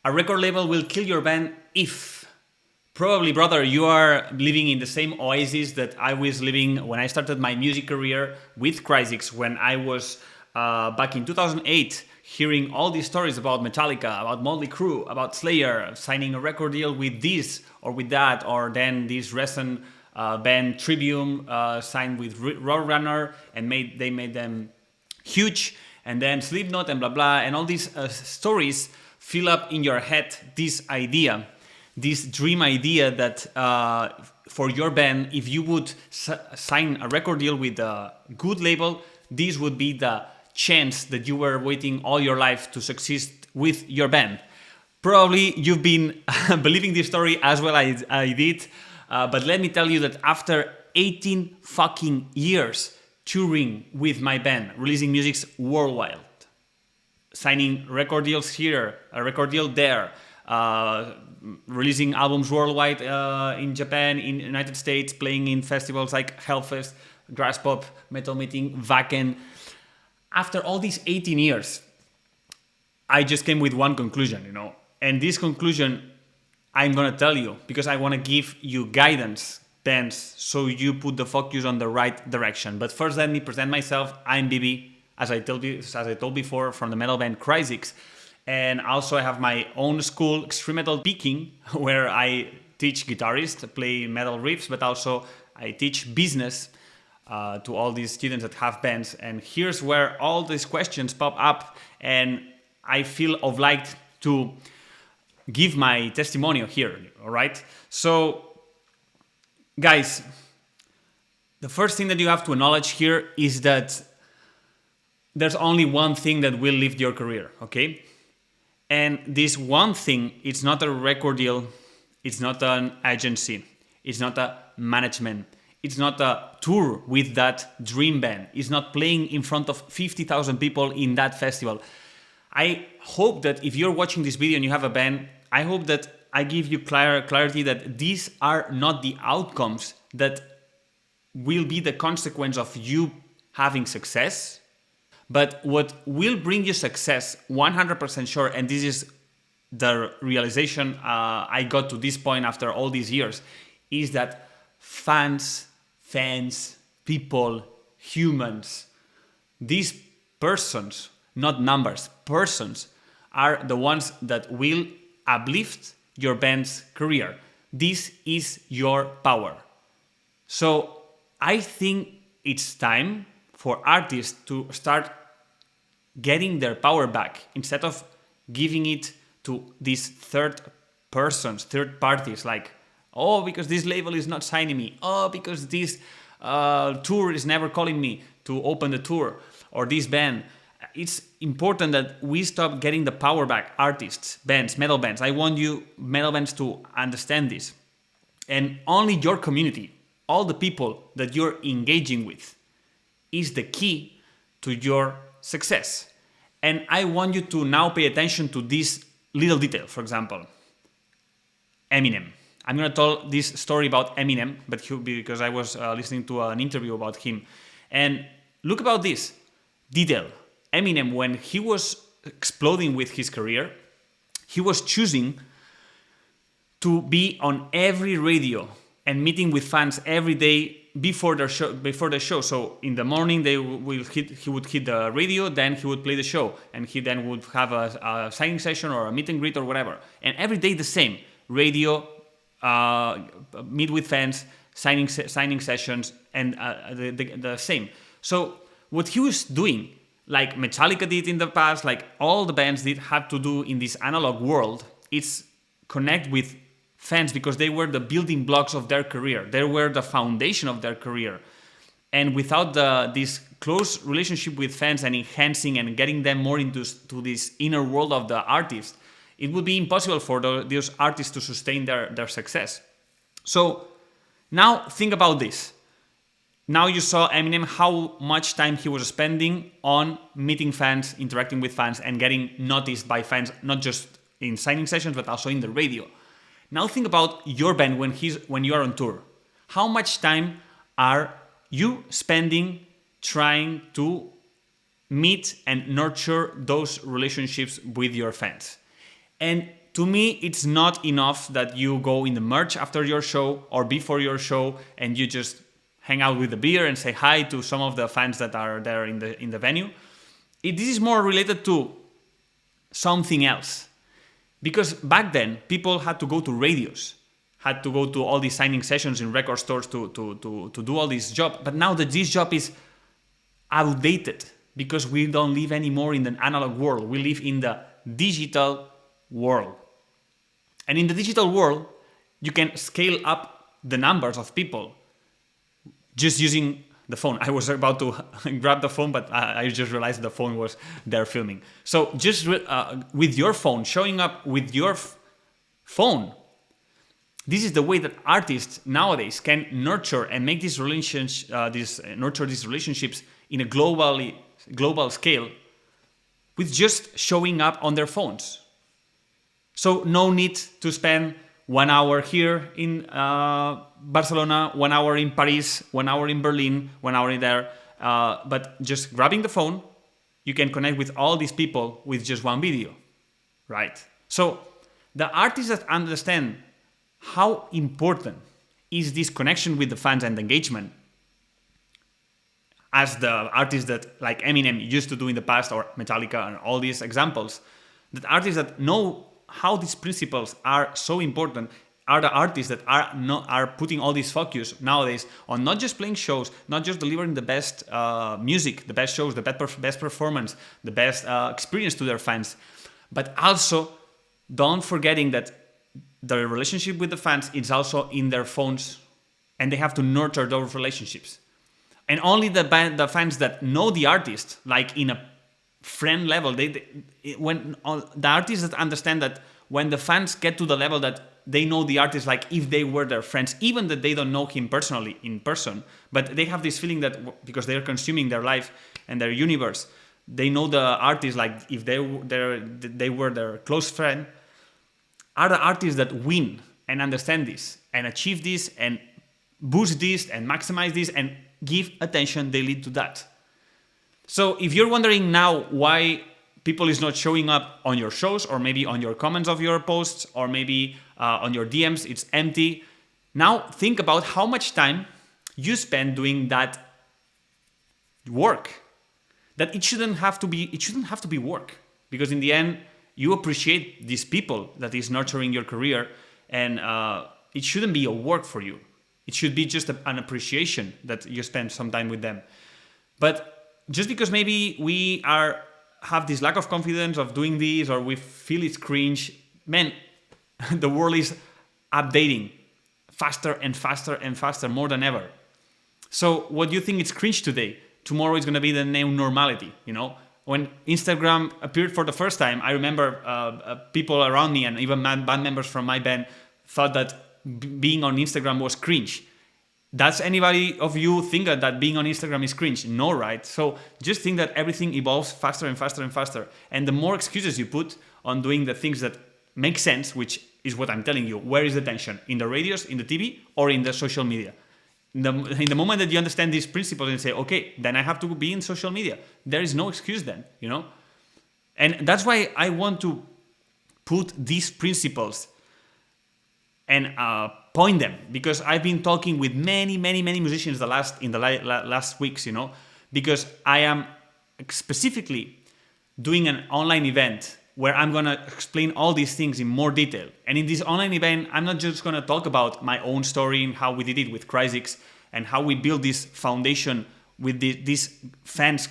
A record label will kill your band if, probably, brother, you are living in the same oasis that I was living when I started my music career with Cryzix, when I was back in 2008 hearing all these stories about Metallica, about Motley Crue, about Slayer, signing a record deal with this or with that, or then this recent band Trivium signed with Roadrunner and they made them huge, and then Slipknot and blah blah, and all these stories fill up in your head this idea, this dream idea that for your band, if you would sign a record deal with a good label, this would be the chance that you were waiting all your life to succeed with your band. Probably you've been believing this story as well as I did, but let me tell you that after 18 fucking years touring with my band, releasing music worldwide, signing record deals here, a record deal there, releasing albums worldwide in Japan, in the United States, playing in festivals like Hellfest, Graspop, Metal Meeting, Wacken. After all these 18 years, I just came with one conclusion, And this conclusion, I'm going to tell you because I want to give you guidance, bands, so you put the focus on the right direction. But first, let me present myself. I'm Bibi, as I told before, from the metal band Cryzix. And also I have my own school, Extreme Metal Peking, where I teach guitarists, play metal riffs, but also I teach business to all these students that have bands. And here's where all these questions pop up, and I feel obliged to give my testimonial here, all right? So, guys, the first thing that you have to acknowledge here is that there's only one thing that will lift your career, okay? And this one thing, it's not a record deal, it's not an agency, it's not a management, it's not a tour with that dream band, it's not playing in front of 50,000 people in that festival. I hope that if you're watching this video and you have a band, I hope that I give you clarity that these are not the outcomes that will be the consequence of you having success, but what will bring you success, 100% sure, and this is the realization I got to this point after all these years, is that fans, people, humans, these persons, not numbers, persons, are the ones that will uplift your band's career. This is your power. So I think it's time for artists to start getting their power back instead of giving it to these third parties, like, oh, because this label is not signing me, oh, because this tour is never calling me to open the tour, or this band. It's important that we stop getting the power back, artists, bands, metal bands. I want you, metal bands, to understand this. And only your community, all the people that you're engaging with, is the key to your success. And I want you to now pay attention to this little detail. For example, Eminem. I'm going to tell this story about Eminem, but because I was listening to an interview about him. And look about this detail. Eminem, when he was exploding with his career, he was choosing to be on every radio and meeting with fans every day before the show. So in the morning he would hit the radio, then he would play the show, and he then would have a signing session or a meet and greet or whatever. And every day the same: radio, meet with fans, signing sessions, and the same. So what he was doing, like Metallica did in the past, like all the bands had to do in this analog world, it's connect with fans, because they were the building blocks of their career. They were the foundation of their career. And without this close relationship with fans and enhancing and getting them more into this inner world of the artist, it would be impossible for those artists to sustain their success. So now think about this. Now you saw Eminem, how much time he was spending on meeting fans, interacting with fans, and getting noticed by fans, not just in signing sessions, but also in the radio. Now think about your band when you are on tour. How much time are you spending trying to meet and nurture those relationships with your fans? And to me, it's not enough that you go in the merch after your show or before your show and you just hang out with the beer and say hi to some of the fans that are there in the venue. This is more related to something else. Because back then, people had to go to radios, had to go to all these signing sessions in record stores to do all this job. But now that this job is outdated, because we don't live anymore in the analog world. We live in the digital world. And in the digital world, you can scale up the numbers of people just using the phone. I was about to grab the phone, but I just realized the phone was there filming. So just with your phone, showing up with your phone, this is the way that artists nowadays can nurture and make these relationships, nurture these relationships in a global scale with just showing up on their phones. So no need to spend 1 hour here in Barcelona, 1 hour in Paris, 1 hour in Berlin, 1 hour in there. But just grabbing the phone, you can connect with all these people with just one video, right? So the artists that understand how important is this connection with the fans and engagement, as the artists that like Eminem used to do in the past, or Metallica and all these examples, that artists that know how these principles are so important are the artists that are putting all this focus nowadays on not just playing shows, not just delivering the best music, the best shows, the best performance, the best experience to their fans, but also don't forgetting that the relationship with the fans is also in their phones, and they have to nurture those relationships. And only the fans that know the artist, like in a friend level, when the artists that understand that when the fans get to the level that they know the artist like if they were their friends, even that they don't know him personally in person, but they have this feeling that because they're consuming their life and their universe, they know the artist like if they were their close friend, are the artists that win and understand this and achieve this and boost this and maximize this and give attention daily to that. So if you're wondering now why people is not showing up on your shows, or maybe on your comments of your posts, or maybe on your DMs, it's empty. Now think about how much time you spend doing that work. That it shouldn't have to be work, because in the end you appreciate these people that is nurturing your career, and it shouldn't be a work for you. It should be just an appreciation that you spend some time with them. But just because maybe we have this lack of confidence of doing this, or we feel it's cringe, man, the world is updating faster and faster and faster, more than ever. So what you think is cringe today, tomorrow is going to be the new normality, you know? When Instagram appeared for the first time, I remember people around me and even band members from my band thought that being on Instagram was cringe. Does anybody of you think that being on Instagram is cringe? No, right? So just think that everything evolves faster and faster and faster. And the more excuses you put on doing the things that make sense, which is what I'm telling you, where is the tension? In the radios, in the TV, or in the social media? In the moment that you understand these principles and say, okay, then I have to be in social media, there is no excuse then, you know? And that's why I want to put these principles and point them, because I've been talking with many musicians in the last weeks, you know, because I am specifically doing an online event where I'm going to explain all these things in more detail. And in this online event, I'm not just going to talk about my own story and how we did it with Cryzix and how we built this foundation with this fans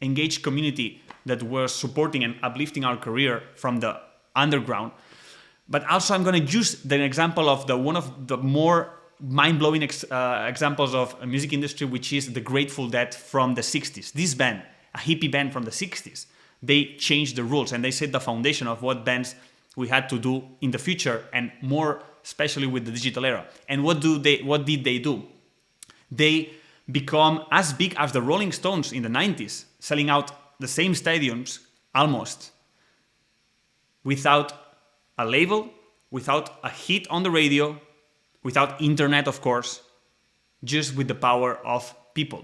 engaged community that was supporting and uplifting our career from the underground. But also I'm going to use the example of one of the more mind-blowing examples of a music industry, which is the Grateful Dead from the 60s. This band, a hippie band from the 60s, they changed the rules and they set the foundation of what bands we had to do in the future, and more especially with the digital era. And what did they do? They become as big as the Rolling Stones in the 90s, selling out the same stadiums almost, without a label, without a hit on the radio, without internet, of course, just with the power of people.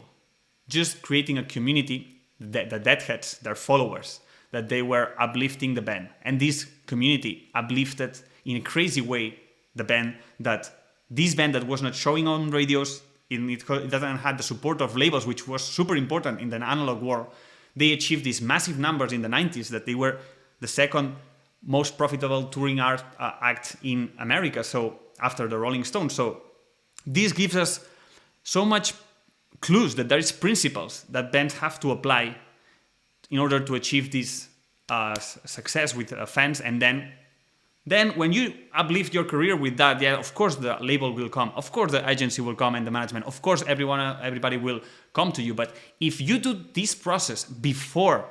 Just creating a community, the Deadheads, their followers, that they were uplifting the band. And this community uplifted in a crazy way the band, that this band that was not showing on radios, it doesn't have the support of labels, which was super important in the analog world. They achieved these massive numbers in the 90s that they were the second most profitable touring act in America, so after the Rolling Stones. So this gives us so much clues that there is principles that bands have to apply in order to achieve this success with fans. And then when you uplift your career with that, yeah, of course the label will come, of course the agency will come and the management, of course everybody will come to you. But if you do this process before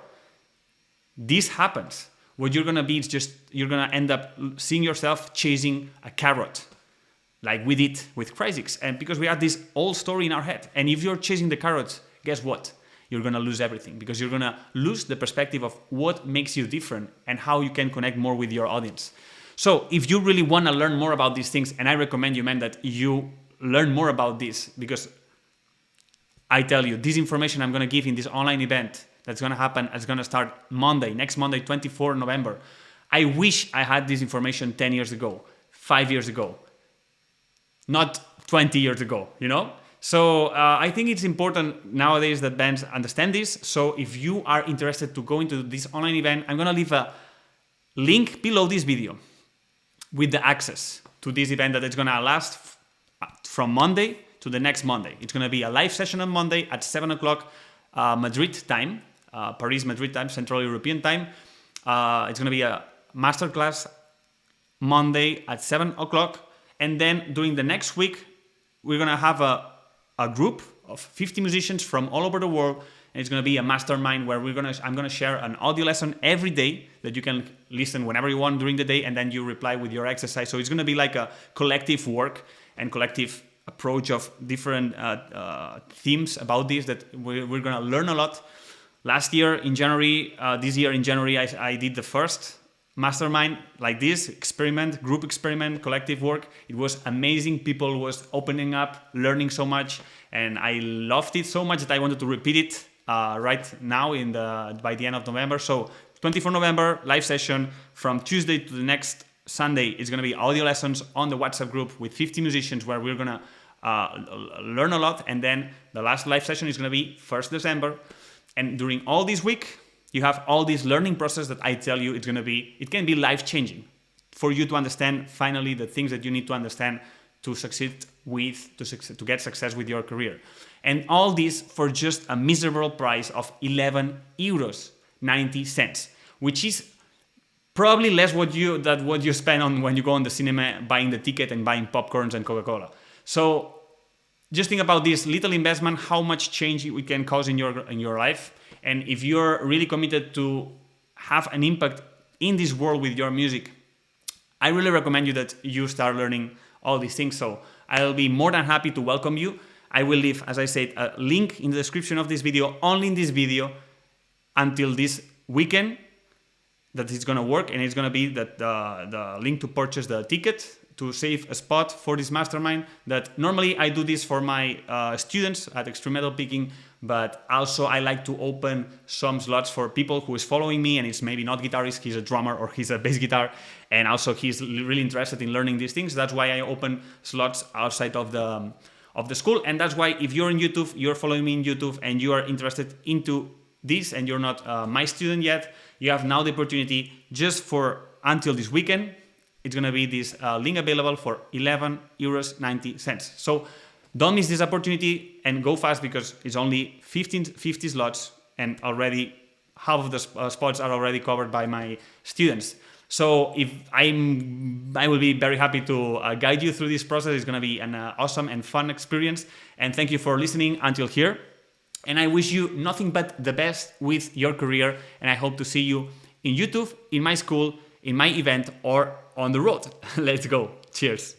this happens, what you're gonna be is just, you're gonna end up seeing yourself chasing a carrot, like we did with Chrysics. And because we had this old story in our head, and if you're chasing the carrots, guess what? You're gonna lose everything, because you're gonna lose the perspective of what makes you different and how you can connect more with your audience. So if you really wanna learn more about these things, and I recommend you, man, that you learn more about this, because I tell you, this information I'm gonna give in this online event that's gonna happen, it's gonna start next Monday, 24 November. I wish I had this information 10 years ago, 5 years ago, not 20 years ago, you know? So I think it's important nowadays that bands understand this. So if you are interested to go into this online event, I'm gonna leave a link below this video with the access to this event that is gonna last from Monday to the next Monday. It's gonna be a live session on Monday at 7 o'clock Madrid time, Paris, Madrid time, Central European time. It's gonna be a masterclass Monday at 7 o'clock. And then during the next week, we're gonna have a group of 50 musicians from all over the world, and it's gonna be a mastermind where I'm gonna share an audio lesson every day that you can listen whenever you want during the day, and then you reply with your exercise. So it's gonna be like a collective work and collective approach of different themes about this that we're gonna learn a lot. Last year in January, this year in January, I did the first mastermind like this, group experiment, collective work. It was amazing. People was opening up, learning so much, and I loved it so much that I wanted to repeat it right now by the end of November. So 24 November, live session from Tuesday to the next Sunday. It's going to be audio lessons on the WhatsApp group with 50 musicians where we're going to learn a lot. And then the last live session is going to be 1st December. And during all this week, you have all this learning process that I tell you, it can be life-changing for you to understand finally the things that you need to understand to succeed to get success with your career. And all this for just a miserable price of 11 euros 90 cents, which is probably less what you spend on when you go on the cinema buying the ticket and buying popcorns and Coca-Cola. So just think about this little investment, how much change it can cause in your life. And if you're really committed to have an impact in this world with your music, I really recommend you that you start learning all these things. So I'll be more than happy to welcome you. I will leave, as I said, a link in the description of this video, only in this video, until this weekend that it's going to work. And it's going to be the link to purchase the ticket to save a spot for this mastermind. That normally I do this for my students at Extreme Metal Picking, but also I like to open some slots for people who is following me and is maybe not guitarist, he's a drummer or he's a bass guitar, and also he's really interested in learning these things. That's why I open slots outside of the school. And that's why if you're on YouTube, you're following me in YouTube and you are interested into this and you're not my student yet, you have now the opportunity just for until this weekend. It's going to be this link available for 11 euros 90 cents. So don't miss this opportunity and go fast, because it's only 50 slots and already half of the spots are already covered by my students. So I will be very happy to guide you through this process. It's going to be an awesome and fun experience. And thank you for listening until here. And I wish you nothing but the best with your career. And I hope to see you in YouTube, in my school, in my event, or on the road. Let's go. Cheers.